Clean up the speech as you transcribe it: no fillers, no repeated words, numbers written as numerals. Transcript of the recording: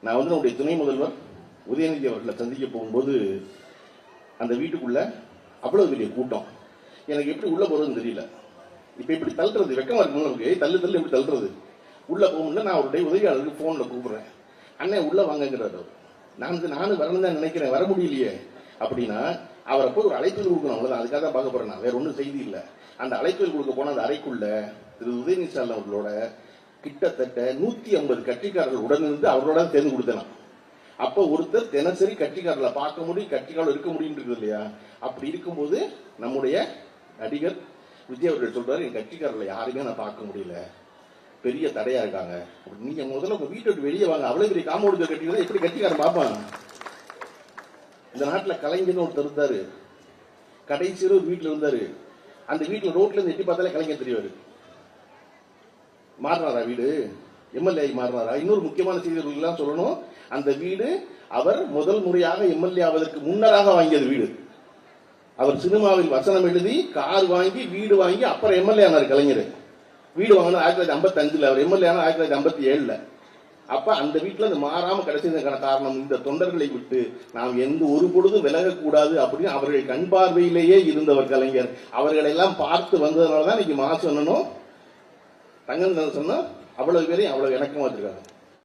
நான் வந்து நம்முடைய துணை முதல்வர் உதயநிதி அவர்களை சந்திக்க போகும்போது அந்த வீட்டுக்குள்ள அவ்வளவு பெரிய கூட்டம். எனக்கு எப்படி உள்ள போறதுன்னு தெரியல. இப்ப இப்படி தள்ளுறது வெக்கமா இருக்கு. நமக்கு தள்ளு எப்படி தள்ளுறது? உள்ள போகணும்ல. நான் அவருடைய உதவியாளருக்கு போன்ல கூப்பிடுறேன். அண்ணன் உள்ள வாங்கங்கிறாரு. நானும் வரணும் தான் நினைக்கிறேன், வர முடியலையே அப்படின்னா அவரை போய் ஒரு அழைப்பில் கொடுக்கணும். அவ்வளவுதான். அதுக்காக தான் பார்க்க போறேன். நான் வேற ஒன்றும் செய்தி இல்லை. அந்த அழைப்பில் கொடுக்க போன அந்த அறைக்குள்ள திரு உதயநிதி ஸ்டாலின் அவர்களோட கிட்டத்தட்ட 150 கட்சிக்காரர்கள் உடனிருந்து அவரோட தேர்ந்து கொடுத்தலாம். அப்ப ஒருத்தர் தினசரி கட்சிக்காரர்களை பார்க்க முடியும், கட்சிக்காரர்கள் இருக்க முடியும் இருக்குது இல்லையா? அப்படி இருக்கும்போது நம்முடைய நடிகர் விஜய் அவர்கள் சொல்றாரு, என் கட்சிக்காரர்களை யாருமே நான் பார்க்க முடியல, பெரிய தடையா இருக்காங்க. நீங்க முதல்ல உங்க வீட்டை விட்டு வெளியே வாங்க. அவ்வளவு பெரிய காம்பவுண்ட் கட்டிக்கிறதா எப்படி கட்சிக்காரன் பார்ப்பாங்க? இந்த நாட்டில் கலைஞர்னு ஒருத்தர் இருந்தாரு, கடைசியில் ஒரு வீட்டில் இருந்தாரு. அந்த வீட்டில் ரோட்ல இருந்து எட்டி பார்த்தாலே கலைஞர் தெரிவாரு. மாறினாரா வீடு? எம்எல்ஏ மாறினாரா? இன்னொரு முக்கியமான செய்திகள் சொல்லணும். அந்த வீடு அவர் முதல் முறையாக எம்எல்ஏ ஆவதற்கு முன்னராக வாங்கியது வீடு. அவர் சினிமாவில் வசனம் எழுதி கார் வாங்கி வீடு வாங்கி அப்புறம் எம்எல்ஏ ஆனார் கலைஞர். வீடு வாங்கினது 1955, அவர் எம்எல்ஏ ஆனா 1957. அப்ப அந்த வீட்டுல அந்த மாறாம கிடைச்சதுக்கான காரணம் இந்த தொண்டர்களை விட்டு நாம் எந்த ஒரு பொழுதும் விலகக்கூடாது அப்படின்னு அவர்கள் கண் பார்வையிலேயே இருந்தவர் கலைஞர். அவர்களை எல்லாம் பார்த்து வந்ததுனாலதான் இன்னைக்கு மாசு சொன்னனும் தங்கம் சொன்னா அவ்வளவு பேரையும் அவ்வளவு இணக்கமா வச்சிருக்காங்க.